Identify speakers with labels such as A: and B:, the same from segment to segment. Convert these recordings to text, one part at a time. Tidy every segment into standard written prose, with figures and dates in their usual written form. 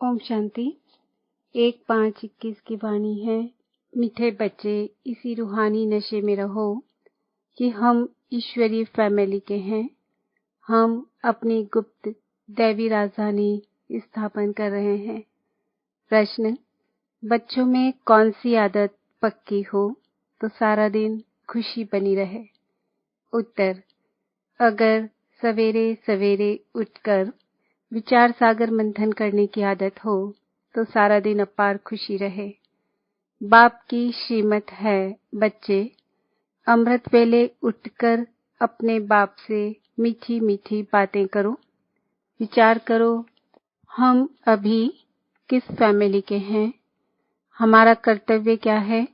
A: ओम शांति। 1-5-21 की वाणी है। मीठे बच्चे, इसी रूहानी नशे में रहो कि हम ईश्वरीय फैमिली के हैं। हम अपनी गुप्त दैवी राजधानी स्थापन कर रहे हैं। प्रश्न: बच्चों में कौन सी आदत पक्की हो तो सारा दिन खुशी बनी रहे? उत्तर: अगर सवेरे सवेरे उठकर विचार सागर मंथन करने की आदत हो तो सारा दिन अपार खुशी रहे। बाप की श्रीमत है, बच्चे अमृत वेले उठकर अपने बाप से मीठी मीठी बातें करो। विचार करो, हम अभी किस फैमिली के हैं, हमारा कर्तव्य क्या है।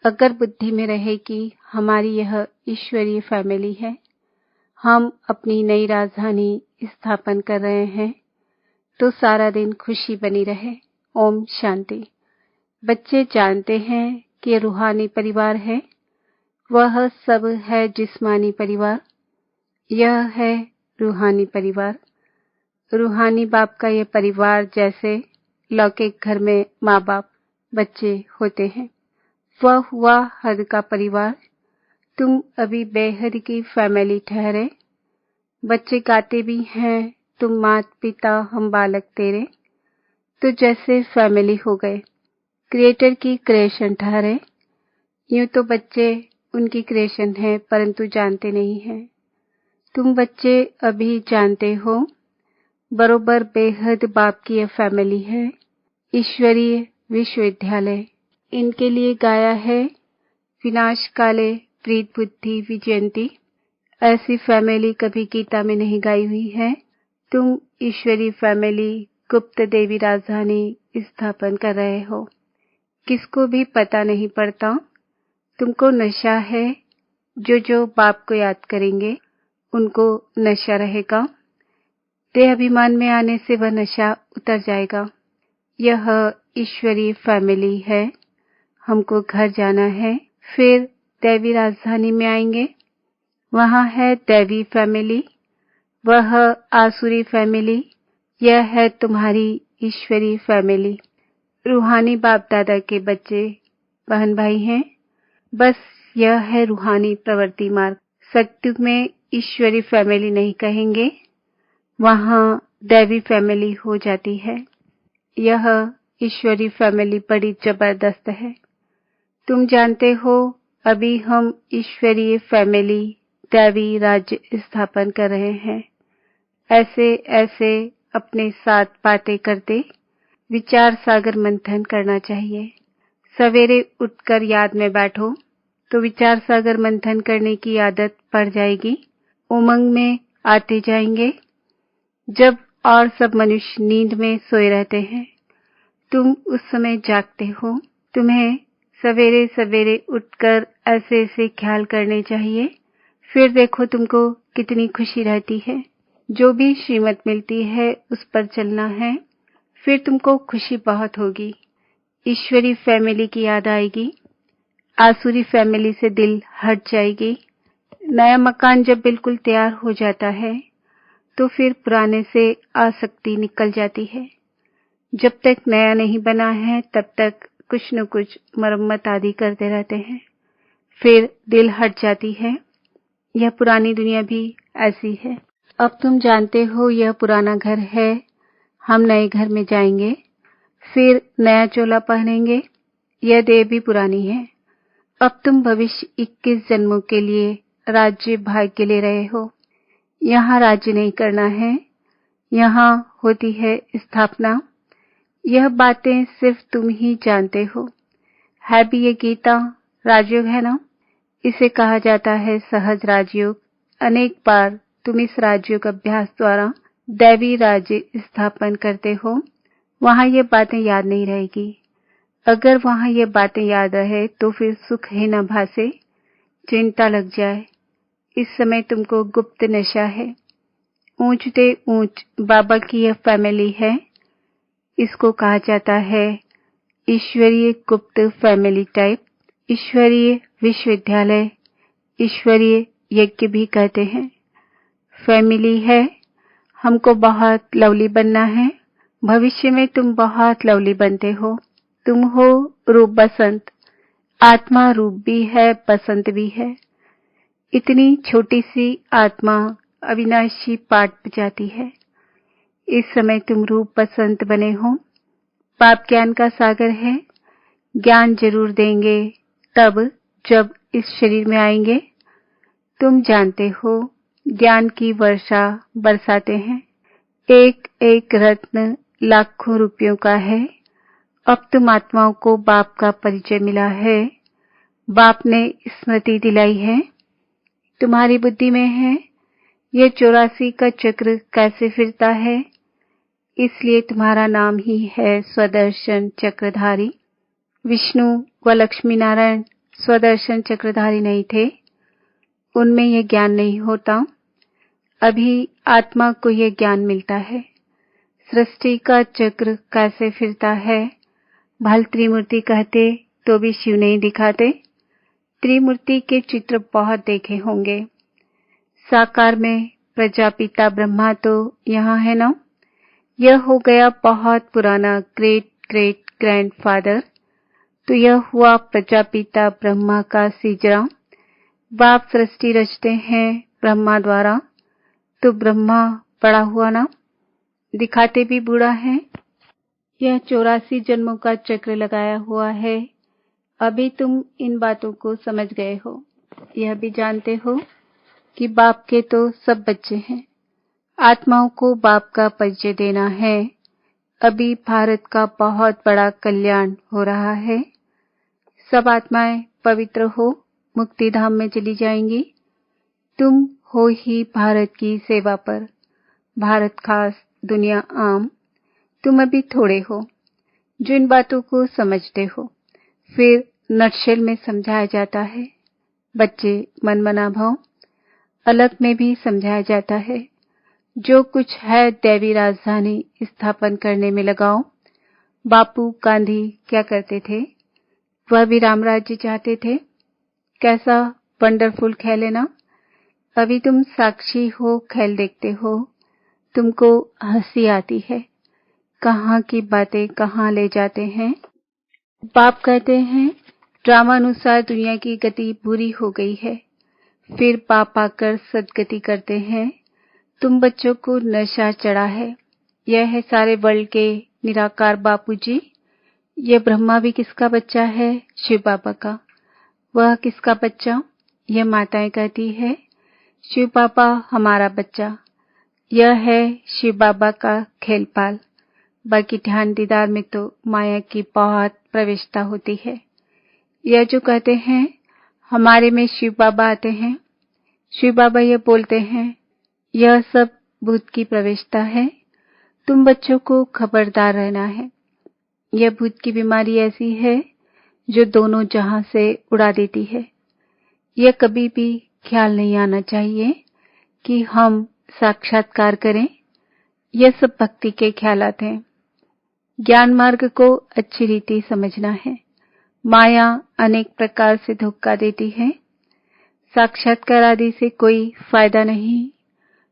A: अगर बुद्धि में रहे कि हमारी यह ईश्वरीय फैमिली है, हम अपनी नई राजधानी स्थापन कर रहे हैं, तो सारा दिन खुशी बनी रहे। ओम शांति। बच्चे जानते हैं कि रूहानी परिवार है, वह सब है जिस्मानी परिवार, यह है रूहानी परिवार। रूहानी बाप का यह परिवार जैसे लौकिक घर में माँ बाप बच्चे होते हैं, वह हुआ हद का परिवार। तुम अभी बेहद की फैमिली ठहरे। बच्चे गाते भी हैं, तुम मात पिता हम बालक तेरे, तो जैसे फैमिली हो गए, क्रिएटर की क्रिएशन ठहरे। यूं तो बच्चे उनकी क्रिएशन है, परंतु जानते नहीं हैं। तुम बच्चे अभी जानते हो, बरोबर बेहद बाप की यह फैमिली है, ईश्वरीय विश्वविद्यालय। इनके लिए गाया है विनाश काले प्रीत बुद्धि विजयंती। ऐसी फैमिली कभी गीता में नहीं गाई हुई है। तुम ईश्वरीय फैमिली गुप्त देवी राजधानी स्थापन कर रहे हो। किसको भी पता नहीं पड़ता। तुमको नशा है। जो बाप को याद करेंगे उनको नशा रहेगा। देह अभिमान में आने से वह नशा उतर जाएगा। यह ईश्वरीय फैमिली है। हमको घर जाना है, फिर दैवी राजधानी में आएंगे। वहाँ है दैवी फैमिली, वह आसुरी फैमिली, यह है तुम्हारी ईश्वरीय फैमिली। रूहानी बाप दादा के बच्चे बहन भाई हैं। बस यह है रूहानी प्रवृत्ति मार्ग। सत्युग में ईश्वरीय फैमिली नहीं कहेंगे, वहाँ दैवी फैमिली हो जाती है। यह ईश्वरीय फैमिली बड़ी जबरदस्त है। तुम जानते हो, अभी हम ईश्वरीय फैमिली दैवी राज्य स्थापन कर रहे हैं। ऐसे ऐसे अपने साथ बातें करते विचार सागर मंथन करना चाहिए। सवेरे उठकर याद में बैठो तो विचार सागर मंथन करने की आदत पड़ जाएगी। उमंग में आते जाएंगे। जब और सब मनुष्य नींद में सोए रहते हैं, तुम उस समय जागते हो। तुम्हें सवेरे सवेरे उठकर ऐसे ऐसे ख्याल करने चाहिए। फिर देखो तुमको कितनी खुशी रहती है। जो भी श्रीमत मिलती है उस पर चलना है, फिर तुमको खुशी बहुत होगी। ईश्वरी फैमिली की याद आएगी। आसुरी फैमिली से दिल हट जाएगी। नया मकान जब बिल्कुल तैयार हो जाता है तो फिर पुराने से आसक्ति निकल जाती है। जब तक नया नहीं बना है तब तक कुछ न कुछ मरम्मत आदि करते रहते हैं, फिर दिल हट जाती है। यह पुरानी दुनिया भी ऐसी है। अब तुम जानते हो यह पुराना घर है, हम नए घर में जाएंगे, फिर नया चोला पहनेंगे। यह देह भी पुरानी है। अब तुम भविष्य 21 जन्मों के लिए राज्य भाग्य ले रहे हो। यहाँ राज्य नहीं करना है, यहाँ होती है स्थापना। यह बातें सिर्फ तुम ही जानते हो। है भी ये गीता राजयोग है ना? इसे कहा जाता है सहज राजयोग। अनेक बार तुम इस राजयोग अभ्यास द्वारा दैवी राज्य स्थापन करते हो। वहाँ ये बातें याद नहीं रहेगी। अगर वहाँ ये बातें याद रहे तो फिर सुख ही न भासे, चिंता लग जाए। इस समय तुमको गुप्त नशा है। ऊंचते ऊंच बाबा की यह फैमिली है। इसको कहा जाता है ईश्वरीय गुप्त फैमिली टाइप, ईश्वरीय विश्वविद्यालय, ईश्वरीय यज्ञ भी कहते हैं। फैमिली है। हमको बहुत लवली बनना है, भविष्य में तुम बहुत लवली बनते हो। तुम हो रूप बसंत, आत्मा रूप भी है, बसंत भी है। इतनी छोटी सी आत्मा अविनाशी पाठ बजाती है। इस समय तुम रूप बसंत बने हो। बाप ज्ञान का सागर है। ज्ञान जरूर देंगे तब जब इस शरीर में आएंगे। तुम जानते हो ज्ञान की वर्षा बरसाते हैं। एक एक रत्न लाखों रुपयों का है। अब तुम आत्माओं को बाप का परिचय मिला है। बाप ने स्मृति दिलाई है। तुम्हारी बुद्धि में है यह 84 का चक्र कैसे फिरता है। इसलिए तुम्हारा नाम ही है स्वदर्शन चक्रधारी। विष्णु व लक्ष्मी नारायण स्वदर्शन चक्रधारी नहीं थे, उनमें यह ज्ञान नहीं होता। अभी आत्मा को यह ज्ञान मिलता है। सृष्टि का चक्र कैसे फिरता है। भल त्रिमूर्ति कहते तो भी शिव नहीं दिखाते। त्रिमूर्ति के चित्र बहुत देखे होंगे। साकार में प्रजापिता ब्रह्मा तो यहाँ है ना। यह हो गया बहुत पुराना ग्रेट ग्रेट ग्रैंडफादर। तो यह हुआ प्रजापिता ब्रह्मा का सीजरा। बाप सृष्टि रचते हैं ब्रह्मा द्वारा। तो ब्रह्मा बड़ा हुआ ना, दिखाते भी बूढ़ा है। यह 84 जन्मों का चक्र लगाया हुआ है। अभी तुम इन बातों को समझ गए हो। यह भी जानते हो कि बाप के तो सब बच्चे हैं। आत्माओं को बाप का परिचय देना है। अभी भारत का बहुत बड़ा कल्याण हो रहा है। सब आत्माएं पवित्र हो मुक्ति धाम में चली जाएंगी। तुम हो ही भारत की सेवा पर। भारत खास, दुनिया आम। तुम अभी थोड़े हो जो इन बातों को समझते हो। फिर नटशेल में समझाया जाता है। बच्चे मनमना भाव अलग में भी समझाया जाता है। जो कुछ है दैवी राजधानी स्थापन करने में लगाओ। बापू गांधी क्या करते थे। वह भी राम राज्य चाहते थे। कैसा वंडरफुल खेल है ना। अभी तुम साक्षी हो, खेल देखते हो। तुमको हंसी आती है। कहाँ की बातें कहाँ ले जाते हैं। बाप कहते हैं ड्रामानुसार दुनिया की गति बुरी हो गई है। फिर बाप आकर सदगति करते हैं। तुम बच्चों को नशा चढ़ा है। यह है सारे वर्ल्ड के निराकार बापूजी। यह ब्रह्मा भी किसका बच्चा है, शिव बाबा का। वह किसका बच्चा, यह माताएं कहती है शिव बाबा हमारा बच्चा। यह है शिव बाबा का खेलपाल। बाकी ध्यान दीदार में तो माया की बहुत प्रवेशता होती है। यह जो कहते हैं हमारे में शिव बाबा आते हैं, शिव बाबा यह बोलते हैं यह सब भूत की प्रवेशता है। तुम बच्चों को खबरदार रहना है। यह भूत की बीमारी ऐसी है जो दोनों जहां से उड़ा देती है। यह कभी भी ख्याल नहीं आना चाहिए कि हम साक्षात्कार करें। यह सब भक्ति के ख्यालात हैं। ज्ञान मार्ग को अच्छी रीति समझना है। माया अनेक प्रकार से धोखा देती है। साक्षात्कार आदि से कोई फायदा नहीं।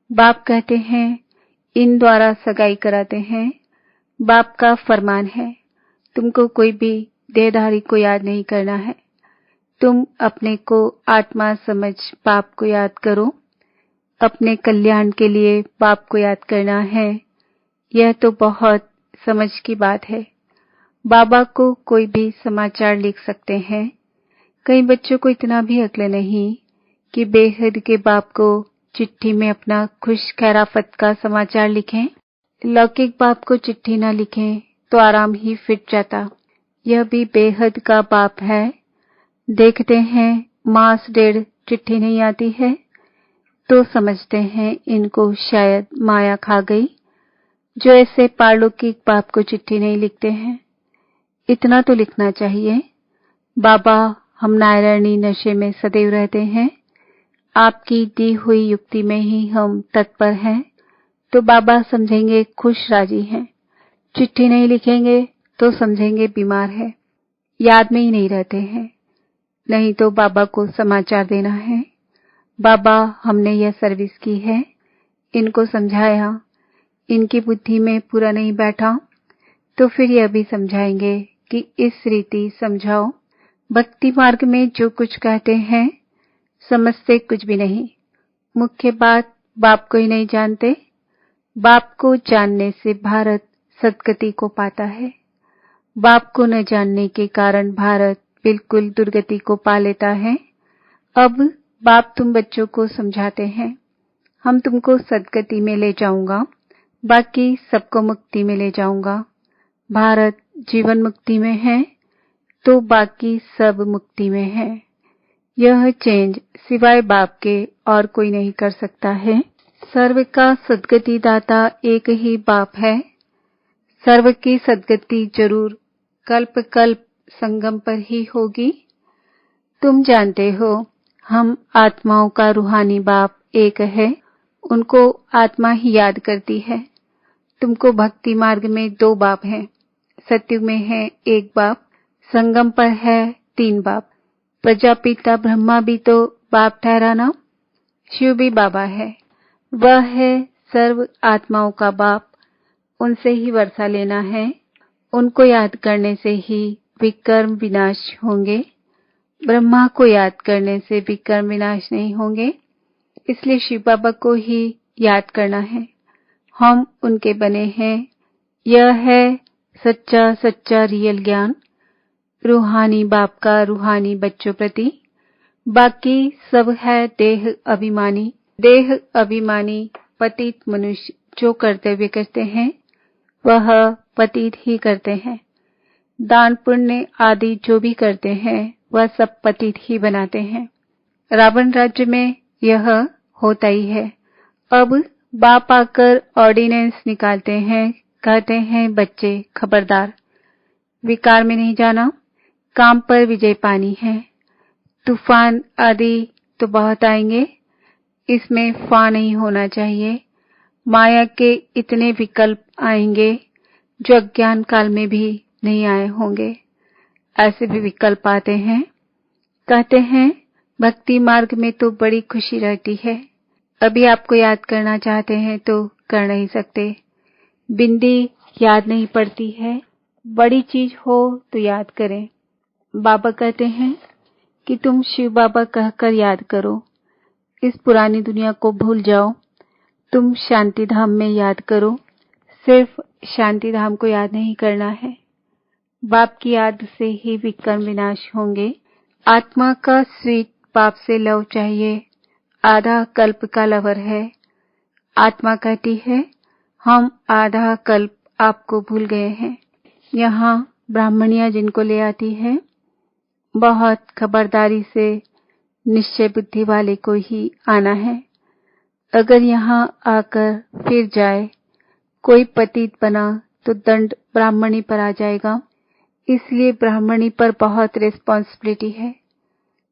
A: बाप कहते हैं इन द्वारा सगाई कराते हैं। बाप का फरमान है तुमको कोई भी देहधारी को याद नहीं करना है। तुम अपने को आत्मा समझ बाप को याद करो। अपने कल्याण के लिए बाप को याद करना है। यह तो बहुत समझ की बात है। बाबा को कोई भी समाचार लिख सकते हैं। कई बच्चों को इतना भी अक्ल नहीं कि बेहद के बाप को चिट्ठी में अपना खुश खैराफत का समाचार लिखें। लौकिक बाप को चिट्ठी ना लिखें तो आराम ही फिट जाता। यह भी बेहद का बाप है। देखते हैं मास डेढ़ चिट्ठी नहीं आती है तो समझते हैं इनको शायद माया खा गई। जो ऐसे पारलौकिक बाप को चिट्ठी नहीं लिखते हैं। इतना तो लिखना चाहिए बाबा हम नारायणी नशे में सदैव रहते हैं। आपकी दी हुई युक्ति में ही हम तत्पर हैं। तो बाबा समझेंगे खुश राजी हैं। चिट्ठी नहीं लिखेंगे तो समझेंगे बीमार है, याद में ही नहीं रहते हैं। नहीं तो बाबा को समाचार देना है बाबा हमने यह सर्विस की है, इनको समझाया, इनकी बुद्धि में पूरा नहीं बैठा तो फिर यह भी समझाएंगे कि इस रीति समझाओ। भक्ति मार्ग में जो कुछ कहते हैं समझते कुछ भी नहीं। मुख्य बात बाप को ही नहीं जानते। बाप को जानने से भारत सद्गति को पाता है। बाप को न जानने के कारण भारत बिल्कुल दुर्गति को पा लेता है। अब बाप तुम बच्चों को समझाते हैं, हम तुमको सद्गति में ले जाऊंगा, बाकी सबको मुक्ति में ले जाऊंगा। भारत जीवन मुक्ति में है तो बाकी सब मुक्ति में है। यह चेंज सिवाय बाप के और कोई नहीं कर सकता है। सर्व का सद्गति दाता एक ही बाप है। सर्व की सद्गति जरूर कल्प कल्प संगम पर ही होगी। तुम जानते हो हम आत्माओं का रूहानी बाप एक है, उनको आत्मा ही याद करती है। तुमको भक्ति मार्ग में 2 बाप हैं। सत्युग में है 1 बाप, संगम पर है 3 बाप। प्रजापिता ब्रह्मा भी तो बाप ठहरा ना। शिव भी बाबा है, वह है सर्व आत्माओं का बाप। उनसे ही वर्षा लेना है। उनको याद करने से ही विकर्म विनाश होंगे। ब्रह्मा को याद करने से विकर्म विनाश नहीं होंगे। इसलिए शिव बाबा को ही याद करना है। हम उनके बने हैं। यह है सच्चा सच्चा रियल ज्ञान, रूहानी बाप का रूहानी बच्चों प्रति। बाकी सब है देह अभिमानी। देह अभिमानी पतित मनुष्य जो कर्तव्य करते हैं वह पतित ही करते हैं। दान पुण्य आदि जो भी करते हैं वह सब पतित ही बनाते हैं। रावण राज्य में यह होता ही है। अब बाप आकर ऑर्डिनेंस निकालते हैं, कहते हैं बच्चे खबरदार, विकार में नहीं जाना, काम पर विजय पानी है। तूफान आदि तो बहुत आएंगे, इसमें फा नहीं होना चाहिए। माया के इतने विकल्प आएंगे जो अज्ञान काल में भी नहीं आए होंगे। ऐसे भी विकल्प आते हैं। कहते हैं भक्ति मार्ग में तो बड़ी खुशी रहती है। अभी आपको याद करना चाहते हैं तो कर नहीं सकते। बिंदी याद नहीं पड़ती है। बड़ी चीज हो तो याद करें। बाबा कहते हैं कि तुम शिव बाबा कहकर याद करो। इस पुरानी दुनिया को भूल जाओ। तुम शांति धाम में याद करो। सिर्फ शांति धाम को याद नहीं करना है। बाप की याद से ही विकर्म विनाश होंगे। आत्मा का स्वीट बाप से लव चाहिए। आधा कल्प का लवर है। आत्मा कहती है हम आधा कल्प आपको भूल गए हैं। यहाँ ब्राह्मणियां जिनको ले आती है बहुत खबरदारी से निश्चय बुद्धि वाले को ही आना है। अगर यहाँ आकर फिर जाए, कोई पतित बना तो दंड ब्राह्मणी पर आ जाएगा। इसलिए ब्राह्मणी पर बहुत रिस्पॉन्सिबिलिटी है।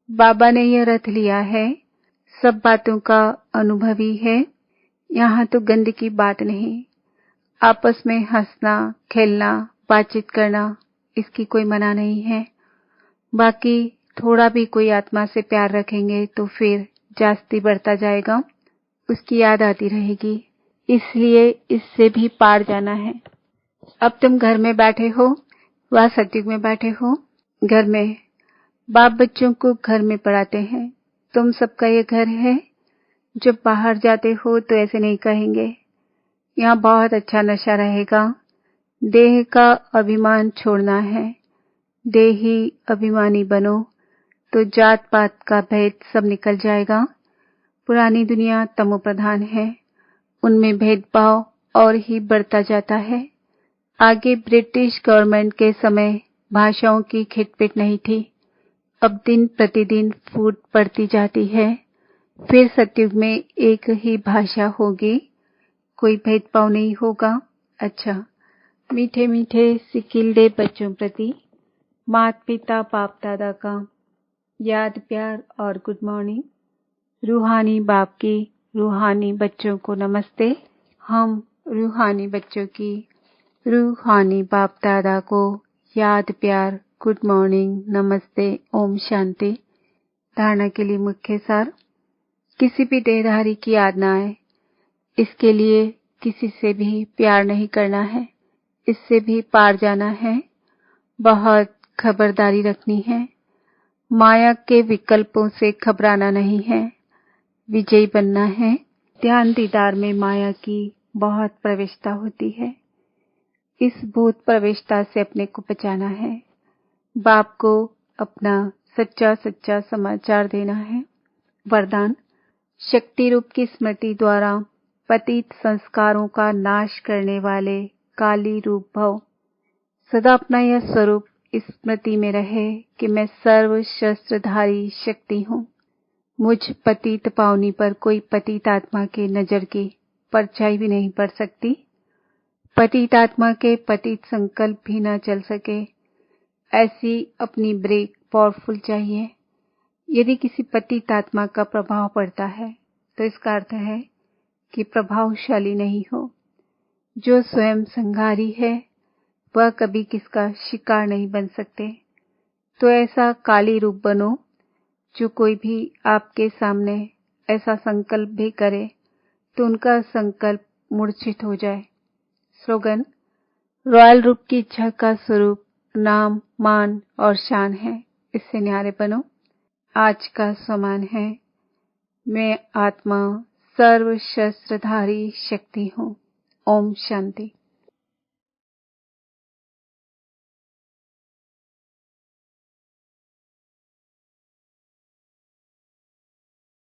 A: बाबा ने यह रथ लिया है, सब बातों का अनुभवी है। यहाँ तो गंद की बात नहीं। आपस में हंसना, खेलना, बातचीत करना, इसकी कोई मना नहीं है। बाकी थोड़ा भी कोई आत्मा से प्यार रखेंगे तो फिर जास्ती बढ़ता जाएगा, उसकी याद आती रहेगी। इसलिए इससे भी पार जाना है। अब तुम घर में बैठे हो, वह सत्युग में बैठे हो। घर में बाप बच्चों को घर में पढ़ाते हैं। तुम सबका ये घर है। जब बाहर जाते हो तो ऐसे नहीं कहेंगे। यहाँ बहुत अच्छा नशा रहेगा। देह का अभिमान छोड़ना है। देही अभिमानी बनो तो जात पात का भेद सब निकल जाएगा। पुरानी दुनिया तमो प्रधान है, उनमें भेदभाव और ही बढ़ता जाता है। आगे ब्रिटिश गवर्नमेंट के समय भाषाओं की खिटपिट नहीं थी। अब दिन प्रतिदिन फूट पड़ती जाती है। फिर सतयुग में एक ही भाषा होगी, कोई भेदभाव नहीं होगा। अच्छा, मीठे मीठे सिकिल्डे बच्चों प्रति माता पिता बाप दादा का याद प्यार और गुड मॉर्निंग। रूहानी बाप की रूहानी बच्चों को नमस्ते। हम रूहानी बच्चों की रूहानी बाप दादा को याद प्यार गुड मॉर्निंग नमस्ते ओम शांति। धारणा के लिए मुख्य सार, किसी भी देहधारी की याद न आए, इसके लिए किसी से भी प्यार नहीं करना है, इससे भी पार जाना है। बहुत खबरदारी रखनी है। माया के विकल्पों से घबराना नहीं है, विजयी बनना है। ध्यान दीदार में माया की बहुत प्रवेशता होती है। इस भूत प्रवेशता से अपने को बचाना है। बाप को अपना सच्चा सच्चा समाचार देना है। वरदान, शक्ति रूप की स्मृति द्वारा पतित संस्कारों का नाश करने वाले काली रूप भव। सदा अपना यह स्वरूप इस स्मृति में रहे कि मैं सर्व शस्त्रधारी शक्ति हूँ। मुझ पतित पावनी पर कोई पतित आत्मा के नजर की परछाई भी नहीं पड़ सकती। पतित आत्मा के पतित संकल्प भी न चल सके, ऐसी अपनी ब्रेक पावरफुल चाहिए। यदि किसी पतित आत्मा का प्रभाव पड़ता है तो इसका अर्थ है कि प्रभावशाली नहीं हो। जो स्वयं संहारी है वह कभी किसका शिकार नहीं बन सकते। तो ऐसा काली रूप बनो, जो कोई भी आपके सामने ऐसा संकल्प भी करे तो उनका संकल्प मूर्छित हो जाए। स्लोगन, रॉयल रूप की इच्छा का स्वरूप नाम, मान और शान है, इससे न्यारे बनो। आज का समान है, मैं आत्मा सर्व शस्त्रधारी शक्ति हूँ। ओम शांति।